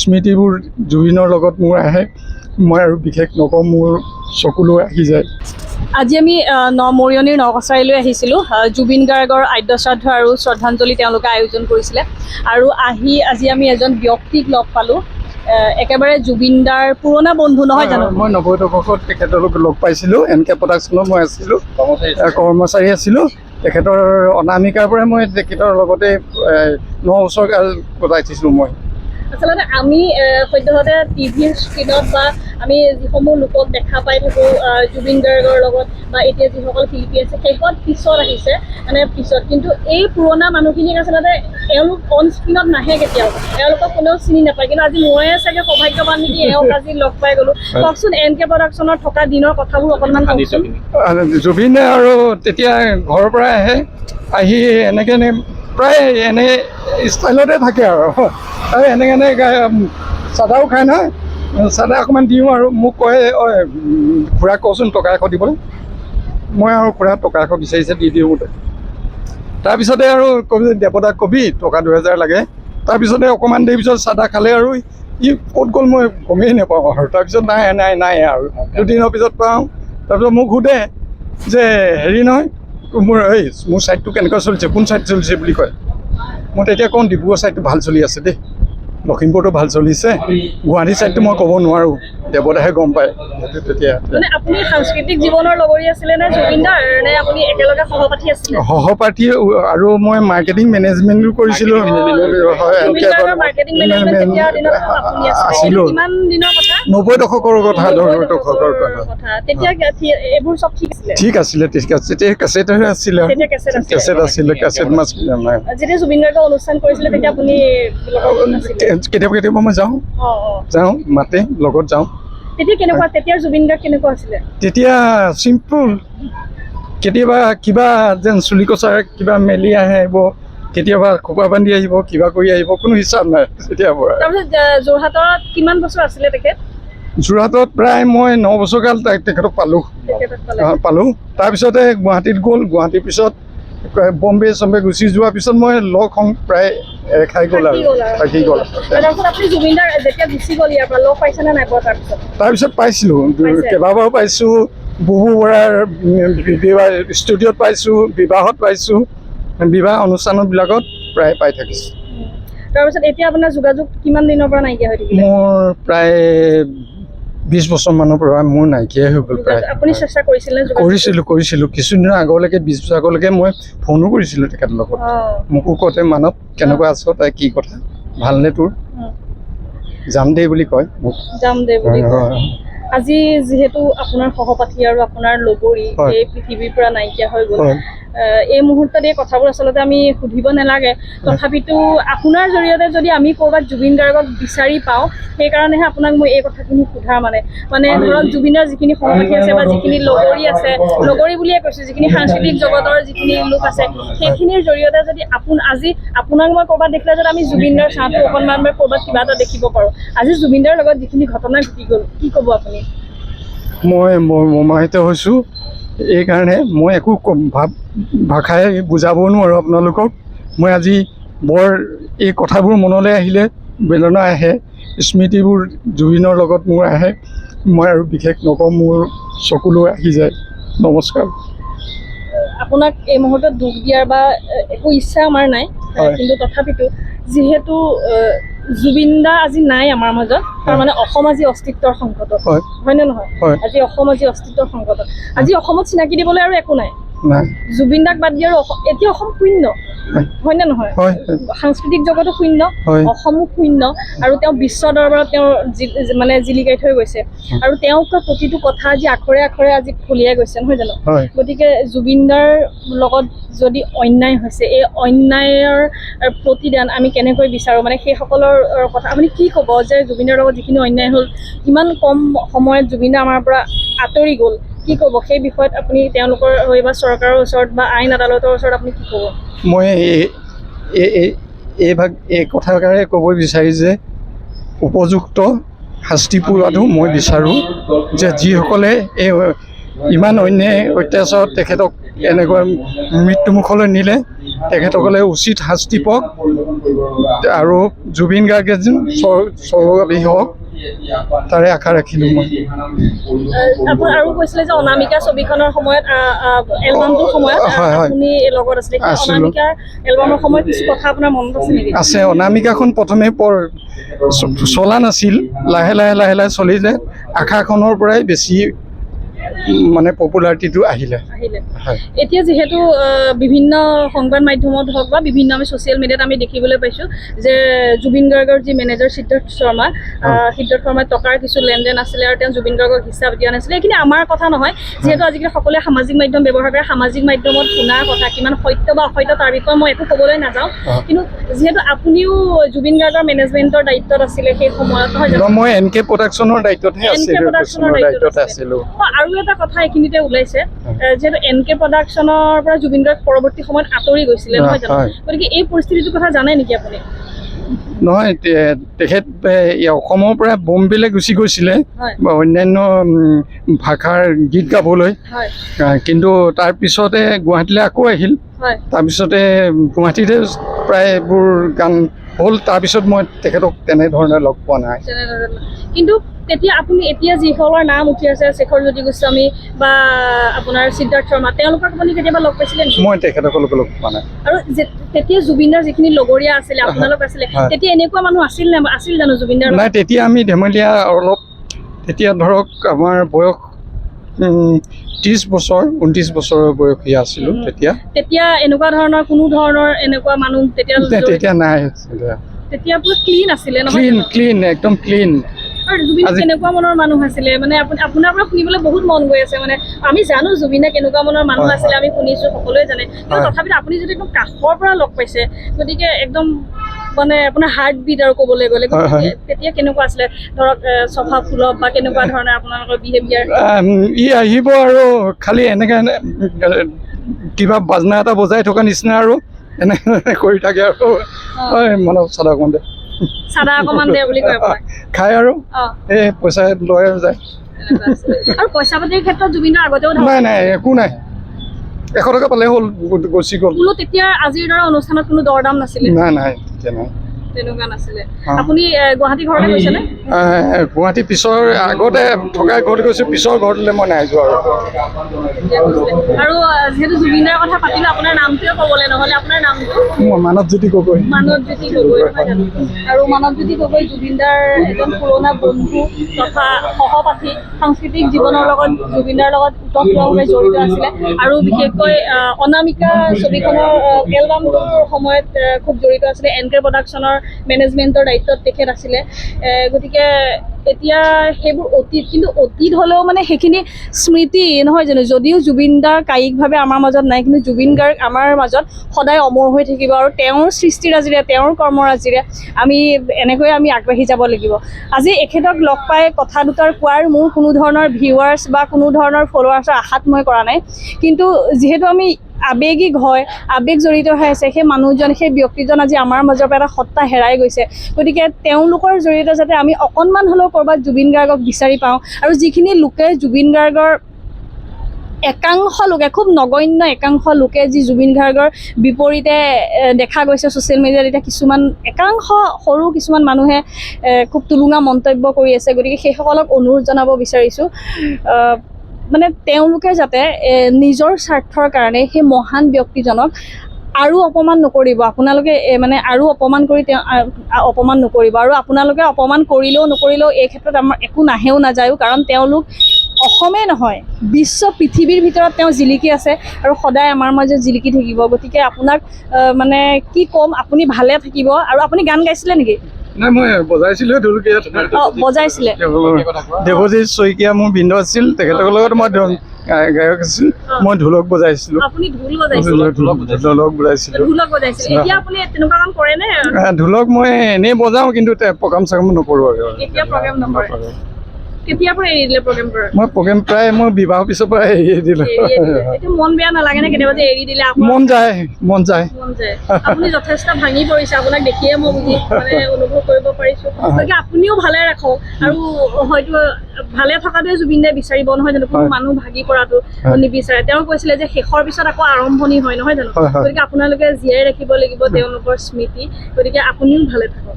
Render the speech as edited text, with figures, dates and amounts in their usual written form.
স্মৃতিবোৰ জুবিনৰ লগত মোৰ আহে। মই আৰু বিশেষ নকওঁ, মোৰ চকুলৈ আহি যায়। আজি আমি মৰিয়নিৰ নকছাৰীলৈ আহিছিলোঁ। জুবিন গাৰ্গৰ আদ্য শ্ৰাদ্ধ আৰু শ্ৰদ্ধাঞ্জলি তেওঁলোকে আয়োজন কৰিছিলে আৰু আজি আমি এজন ব্যক্তিক লগ পালোঁ, একেবাৰে জুবিনদাৰ পুৰণা বন্ধু, নহয় জানো? মই 90 দশকত তেখেতক লগ পাইছিলোঁ। NK প্ৰডাকশ্যনত মই আছিলোঁ, কৰ্মচাৰী আছিলোঁ। তেখেতৰ অনামিকাৰ পৰাই মই তেখেতৰ লগতে 9 বছৰ কাল কটাইছিলোঁ। মই আচলতে আমি সদ্যহতে টিভিৰ স্ক্ৰীণত বা আমি যিসমূহ লোকক দেখা পাই থাকোঁ জুবিন গাৰ্গৰ লগত বা এতিয়া যিসকল শিল্পী আছে শেষত পিছত আহিছে, মানে পিছত, কিন্তু এই পুৰণা মানুহখিনিক আচলতে এওঁলোক অন স্ক্ৰীণত নাহে কেতিয়াও, এওঁলোকক কোনেও চিনি নাপায়। কিন্তু আজি ময়ে চাগে সৌভাগ্যৱান নেকি এওঁক আজি লগ পাই গ'লোঁ। কওকচোন, NK প্ৰডাকশ্যনত থকা দিনৰ কথাবোৰ অকণমান কওকচোন। জুবিনে আৰু তেতিয়া ঘৰৰ পৰা আহি এনেকৈ প্ৰায় এনে ষ্টাইলতে থাকে আৰু এনেকৈ চাদাও খায় নহয়, চাদা অকণমান দিওঁ আৰু মোক কয়, খুৰা কচোন টকা 100 দিবলৈ। মই আৰু খুৰা টকা 100 বিচাৰিছে, দি দিওঁ। তাৰপিছতে আৰু কবি, দেৱতাক কবি টকা 2000 লাগে। তাৰপিছতে অকণমান দেৰি পিছত চাদা খালে আৰু ই ক'ত গ'ল মই গমেই নাপাওঁ আৰু। তাৰপিছত নাই আৰু 2 দিনৰ পিছত পাওঁ। তাৰপিছত মোক সোধে যে হেৰি নহয়, মোৰ ছাইডটো কেনেকুৱা চলিছে, কোন ছাইড চলিছে বুলি কয়। মই তেতিয়া কওঁ ডিব্ৰুগড় ছাইডটো ভাল চলি আছে দেই, লখিমপুৰটো ভাল চলিছে, গুৱাহাটী ছাইডটো মই ক'ব নোৱাৰোঁ, দেৱতাহে গম পায়। তেতিয়া মানে আপুনি সাংস্কৃতিক জীৱনৰ লগৰী আছিলে নে জুবিনদাৰ, নে আপুনি একেলগে সহপাঠী আছিলে? সহপাঠী, আৰু মই মাৰ্কেটিং মেনেজমেণ্টো কৰিছিলোঁ। আছিলোঁ 90 দশকৰ কথা। ঠিক আছিলে, তেতিয়া কেছেটহে আছিলে, কেছেট মাছ। যেতিয়া জুবিন গাৰ্গে অনুষ্ঠান কৰিছিলে তেতিয়া আপুনি কেতিয়াবা মই যাওঁ মাতে, লগত যাওঁ। তেতিয়া কেনেকুৱা, তেতিয়াৰ জুবিন গাৰ্গ কেনেকুৱা আছিলে? তেতিয়া চিম্পুল, কেতিয়াবা কিবা যেন চুলি কচাৰ কিবা মেলি আহিব, কেতিয়াবা খোপা বান্ধি আহিব, কিবা কৰি আহিব, কোনো হিচাপ নাই তেতিয়াৰ পৰা। তাৰপিছত যোৰহাটত কিমান বছৰ আছিলে তেখেত? যোৰহাটত প্ৰায় মই 9 বছৰ কাল তেখেতক পালোঁ। তাৰপিছতে গুৱাহাটীত গ'ল, গুৱাহাটীৰ পিছত বম্বে গুচি যোৱাৰ পিছত মই লগ হওঁ প্ৰায় খাই গ'ল আৰু থাকি গ'ল। তাৰপিছত পাইছিলোঁ, কেইবাবাৰো পাইছোঁ। বুবু বৰাৰ ষ্টুডিঅ'ত পাইছোঁ, বিবাহত পাইছোঁ, বিবাহ অনুষ্ঠানবিলাকত প্ৰায় পাই থাকিছোঁ। তাৰপিছত এতিয়া আপোনাৰ যোগাযোগ কিমান দিনৰ পৰা নাইকিয়া হৈ থাকিলে? মোৰ প্ৰায় 20 বছৰমানৰ পৰা মোৰ নাইকিয়াই হৈ গ'ল প্ৰায়। আপুনি চেষ্টা কৰিছিলে? কৰিছিলোঁ কিছুদিনৰ আগলৈকে, 20 বছৰ আগলৈকে মই ফোনো কৰিছিলোঁ তেখেতৰ লগত। মোকো কওঁতে, মানৱ কেনেকুৱা আছ, তাই কি কথা, ভালনে তোৰ, যাম দেই বুলি কয় মোক। আজি যিহেতু আপোনাৰ সহপাঠী আৰু আপোনাৰ লগৰী এই পৃথিৱীৰ পৰা নাইকিয়া হৈ গ'ল, এই মুহূৰ্তত এই কথাবোৰ আচলতে আমি সুধিব নালাগে, তথাপিতো আপোনাৰ জৰিয়তে যদি আমি ক'ৰবাত জুবিন গাৰ্গক বিচাৰি পাওঁ, সেইকাৰণেহে আপোনাক মই এই কথাখিনি সোধা। মানে ধৰক জুবিনৰ যিখিনি সহপাঠী আছে বা যিখিনি লগৰী আছে, লগৰী বুলিয়ে কৈছোঁ, যিখিনি সাংস্কৃতিক জগতৰ যিখিনি লোক আছে, সেইখিনিৰ জৰিয়তে যদি আজি আপোনাক মই ক'ৰবাত দেখিলে যদি আমি জুবিনদাৰ চাহটো অকণমান ক'ৰবাত কিবা এটা দেখিব পাৰোঁ, আজি জুবিনদাৰ লগত যিখিনি ঘটনা ঘটি গ'ল, কি ক'ব আপুনি? মই মৰ্মাহিত হৈছোঁ। এইকাৰণে মই একো ভাষাই বুজাব নোৱাৰোঁ আপোনালোকক। মই আজি বৰ এই কথাবোৰ মনলৈ আহিলে বেদনা আহে, স্মৃতিবোৰ জুবিনৰ লগত মোৰ আহে। মই আৰু বিশেষ নকওঁ, মোৰ চকুলৈ আহি যায়। নমস্কাৰ। আপোনাক এই মুহূৰ্তত দুখ দিয়াৰ বা একো ইচ্ছা আমাৰ নাই, কিন্তু তথাপিতো যিহেতু জুবিনদা আজি নাই আমাৰ মাজত, তাৰমানে অসম আজি অস্তিত্বৰ সংকটত, হয়নে নহয়? আজি অসম আজি অস্তিত্বৰ সংকটত। আজি অসমত চিনাকি দিবলৈ আৰু একো নাই। জুবিনদাক বাদ দি আৰু এতিয়া অসম শূন্য, হয়নে নহয়? সাংস্কৃতিক জগতো শূন্য, অসমো শূন্য, আৰু তেওঁ বিশ্ব দৰবাৰত তেওঁ মানে জিলিকাই থৈ গৈছে, আৰু তেওঁক প্ৰতিটো কথা আজি আখৰে আখৰে আজি ফলিয়াই গৈছে, নহয় জানো? গতিকে জুবিনদাৰ লগত যদি অন্যায় হৈছে, এই অন্যায়ৰ প্ৰতিদান আমি কেনেকৈ বিচাৰোঁ, মানে সেইসকলৰ কথা আপুনি কি ক'ব যে জুবিনৰ লগত যিখিনি অন্যায় হ'ল, ইমান কম সময়ত জুবিনদা আমাৰ পৰা আঁতৰি গ'ল, কি ক'ব সেই বিষয়ত আপুনি তেওঁলোকৰ হৈ বা চৰকাৰৰ ওচৰত বা আইন আদালতৰ ওচৰত আপুনি কি ক'ব? মই এই কথাষাৰে ক'ব বিচাৰি যে উপযুক্ত শাস্তি পোৱাটো মই বিচাৰোঁ, যে যিসকলে ইমান অন্যায় অত্যাচাৰত তেখেতক এনেকুৱা মৃত্যুমুখলৈ নিলে, তেখেতসকলে উচিত শাস্তি পাওক আৰু জুবিন গাৰ্গে যেন স্বৰ্গগামী হওক তাৰে আশা ৰাখিলোঁ মই। আপুনি আৰু কৈছিলে যে অনামিকা ছবিখনৰ সময়ত এলবামটোৰ সময়ত আপুনি লগত আছিলে। অনামিকাৰ এলবামৰ সময়ত কিছু কথা আপোনাৰ মনত আছে নেকি? আছে। অনামিকাখন প্ৰথমে চলা নাছিল, লাহে লাহে চলিলে। আশাখনৰ পৰাই বেছি মানে পপুলাৰিটিটো আহিলে। এতিয়া যিহেতু বিভিন্ন সংবাদ মাধ্যমত হওক বা বিভিন্ন আমি ছ'চিয়েল মিডিয়াত আমি দেখিবলৈ পাইছোঁ যে জুবিন গাৰ্গৰ যি মেনেজাৰ সিদ্ধাৰ্থ শৰ্মাই টকাৰ কিছু লেনদেন আছিলে আৰু তেওঁ জুবিন গাৰ্গক হিচাপ দিয়া নাছিলে। এইখিনি আমাৰ কথা নহয়, যিহেতু আজিকালি সকলোৱে সামাজিক মাধ্যম ব্যৱহাৰ কৰে। সামাজিক মাধ্যমত শুনা কথা কিমান সত্য বা অসত্য তাৰ বিষয়ে মই একো ক'বলৈ নাযাওঁ, কিন্তু যিহেতু আপুনিও জুবিন গাৰ্গৰ মেনেজমেণ্টৰ দায়িত্বত আছিলে সেই সময়ত, নহয় জানো? মই NK প্ৰডাকশ্যনৰ দায়িত্বতহে আছিলোঁ। আৰু এটা কথা এইখিনিতে ওলাইছে, যিহেতু NK প্ৰডাকশ্যনৰ পৰা জুবিন গাৰ্গ পৰৱৰ্তী সময়ত আঁতৰি গৈছিলে, নহয় জানো? গতিকে এই পৰিস্থিতিটোৰ কথা জানে নেকি আপুনি? নহয়, তেখেত অসমৰ পৰা বম্বেলৈ গুচি গৈছিলে অন্যান্য ভাষাৰ গীত গাবলৈ, কিন্তু তাৰপিছতে গুৱাহাটীলৈ আকৌ আহিল। তাৰপিছতে গুৱাহাটীতে প্ৰায় এইবোৰ গান হ'ল। তাৰপিছত মই তেখেতক তেনেধৰণে লগ পোৱা নাই। কিন্তু তেতিয়া আপুনি এতিয়া যিসকলৰ নাম উঠি আছে, শেখৰ জ্যোতি গোস্বামী বা আপোনাৰ সিদ্ধাৰ্থ শৰ্মা, তেওঁলোকক আপুনি কেতিয়াবা লগ পাইছিলে নেকি? মই তেখেতসকলক লগ পোৱা নাই। আৰু তেতিয়া জুবিনদাৰ যিখিনি লগৰীয়া আছিলে, আপোনালোক আছিলে, তেতিয়া এনেকুৱা মানুহ আছিল জানো জুবিনদাৰ? নাই, তেতিয়া আমি ধেমেলীয়া অলপ, তেতিয়া ধৰক আমাৰ বয়স 30 বছৰ 29 বছৰৰ বয়সীয়া আছিলোঁ তেতিয়া এনেকুৱা ধৰণৰ কোনো ধৰণৰ এনেকুৱা মানুহ তেতিয়া নাই। তেতিয়া পুৰা ক্লিন আছিলে, ক্লিন, একদম ক্লিন। আৰু জুবিন কেনেকুৱা মনৰ মানুহ আছিলে? মানে আপোনাৰ পৰা শুনিবলৈ বহুত মন গৈ আছে। মানে আমি জানো জুবিনে কেনেকুৱা মনৰ মানুহ আছিলে, আমি শুনিছোঁ, সকলোৱে জানে, কিন্তু তথাপিতো আপুনি যদি একদম কাষৰ পৰা লগ পাইছে, গতিকে একদম মানে আপোনাৰ হাৰ্ট বিট আৰু ক'বলৈ গ'লে তেতিয়া কেনেকুৱা আছিলে? ধৰক স্বভাৱ সুলভ বা কেনেকুৱা ধৰণৰ আপোনালোকৰ বিহেভিয়াৰ? ই আহিব আৰু খালি এনেকৈ কিবা বাজনা এটা বজাই থকা নিচিনা আৰু এনেকৈ কৰি থাকে আৰু মানৱ চাদা অকণমান দে বুলি কয়, খায় আৰু এই পইচা লৈ আৰু যায়। আৰু পইচা পাতিৰ ক্ষেত্ৰত জুবিনৰ আগতেও নাই একো নাই, 100 টকা পালে হ'ল, গুচি গ'ল। কোনো তেতিয়া আজিৰ দৰে অনুষ্ঠানত কোনো দৰদাম নাছিলে? নাই, তেনেকুৱা নাছিলে। আপুনি গুৱাহাটী ঘৰলৈ গৈছেনে? গুৱাহাটী পিছৰ আগতে থকা ঘৰত গৈছোঁ, পিছৰ ঘৰলৈ মই নাই যোৱা। আৰু যিহেতু জুবিনৰ কথা পাতিলোঁ, আপোনাৰ নামটোৱে ক'বলৈ নহ'লে, আপোনাৰ নামটো? মানৱজ্যোতি গগৈ। আৰু মানৱজ্যোতি গগৈ জুবিনদাৰ এজন পুৰণা বন্ধু তথা সহপাঠী, সাংস্কৃতিক জীৱনৰ লগত জুবিনদাৰ লগত ওতঃপ্ৰোতভাৱে জড়িত আছিলে। আৰু বিশেষকৈ অনামিকা ছবিখনৰ এলবামটোৰ সময়ত খুব জড়িত আছিলে। NK প্ৰডাকশ্যনৰ মেনেজমেণ্টৰ দায়িত্বত তেখেত আছিলে। গতিকে এতিয়া সেইবোৰ অতীত, কিন্তু অতীত হ'লেও মানে সেইখিনি স্মৃতি নহয় জানো? যদিও জুবিনদাৰ কায়িকভাৱে আমাৰ মাজত নাই, কিন্তু জুবিন গাৰ্গ আমাৰ মাজত সদায় অমৰ হৈ থাকিব। আৰু তেওঁৰ সৃষ্টিৰাজিৰে, তেওঁৰ কৰ্মৰাজিৰে আমি এনেকৈয়ে আমি আগবাঢ়ি যাব লাগিব। আজি এখেতক লগ পাই কথা দুটাৰ কোৱাৰ মোৰ কোনো ধৰণৰ ভিউৱাৰ্ছ বা কোনো ধৰণৰ ফলোৱাৰ্ছৰ আশাত মই কৰা নাই, কিন্তু যিহেতু আমি আৱেগিক হয়, আৱেগ জড়িত হৈ আছে, সেই মানুহজন, সেই ব্যক্তিজন আজি আমাৰ মাজৰ পৰা এটা সত্তা হেৰাই গৈছে। গতিকে তেওঁলোকৰ জৰিয়তে যাতে আমি অকণমান হ'লেও ক'ৰবাত জুবিন গাৰ্গক বিচাৰি পাওঁ, আৰু যিখিনি লোকে জুবিন গাৰ্গৰ একাংশ লোকে, খুব নগণ্য একাংশ লোকে যি জুবিন গাৰ্গৰ বিপৰীতে দেখা গৈছে ছ'চিয়েল মিডিয়াত, এতিয়া কিছুমান একাংশ সৰু কিছুমান মানুহে খুব তুলুঙা মন্তব্য কৰি আছে। গতিকে সেইসকলক অনুৰোধ জনাব বিচাৰিছোঁ, মানে তেওঁলোকে যাতে নিজৰ স্বাৰ্থৰ কাৰণে সেই মহান ব্যক্তিজনক আৰু অপমান নকৰিব। আপোনালোকে মানে আৰু অপমান কৰি অপমান নকৰিব। আৰু আপোনালোকে অপমান কৰিলেও নকৰিলেও এই ক্ষেত্ৰত আমাৰ একো নাহেও নাযায়ও, কাৰণ তেওঁলোক অসমেই নহয়, বিশ্ব পৃথিৱীৰ ভিতৰত তেওঁ জিলিকি আছে আৰু সদায় আমাৰ মাজত জিলিকি থাকিব। গতিকে আপোনাক মানে কি ক'ম, আপুনি ভালে থাকিব। আৰু আপুনি গান গাইছিলে নেকি? নাই, মই বজাইছিলোঁ ঢোলকীয়া। বজাইছিলে? দেৱজিৎ শইকীয়া মোৰ ভিন্ন আছিল, তেখেতৰ লগত মই গায়ক আছিল, মই ঢোলক বজাইছিলোঁ। আপুনি ঢোল বজাইছিলে? ঢোলক বজাইছিলোঁ। এতিয়া আপুনি তেনেকুৱা কাম কৰেনে? ঢোলক মই এনেই বজাওঁ, কিন্তু প্ৰগ্ৰাম চগ্ৰাম নকৰোঁ আৰু। এতিয়া প্ৰগ্ৰাম নকৰে? কেতিয়াৰ পৰা এৰি দিলে প্ৰগ্ৰেম কৰা? মই প্ৰগ্ৰেম প্ৰায় মই বিবাহৰ পিছৰ পৰা এৰি দিলোঁ। এইটো মন বেয়া নালাগে নে কেতিয়াবা যে এৰি দিলে? মন যায়। মন যায়। আপুনি যথেষ্ট ভাঙি পৰিছে, আপোনাক দেখিয়ে মই বুজি মানে অনুভৱ কৰিব পাৰিছো। গতিকে আপুনিও ভালে ৰাখক, আৰু হয়তো ভালে থকাটোৱে জুবিন দাই বিচাৰিব, নহয় জানো? কোনো মানুহ ভাগি পৰাটো নিবিচাৰে। তেওঁ কৈছিলে যে শেষৰ পিছত আকৌ আৰম্ভণি হয়, নহয় জানো? গতিকে আপোনালোকে জীয়াই ৰাখিব লাগিব তেওঁলোকৰ স্মৃতি। গতিকে আপুনিও ভালে থাকক।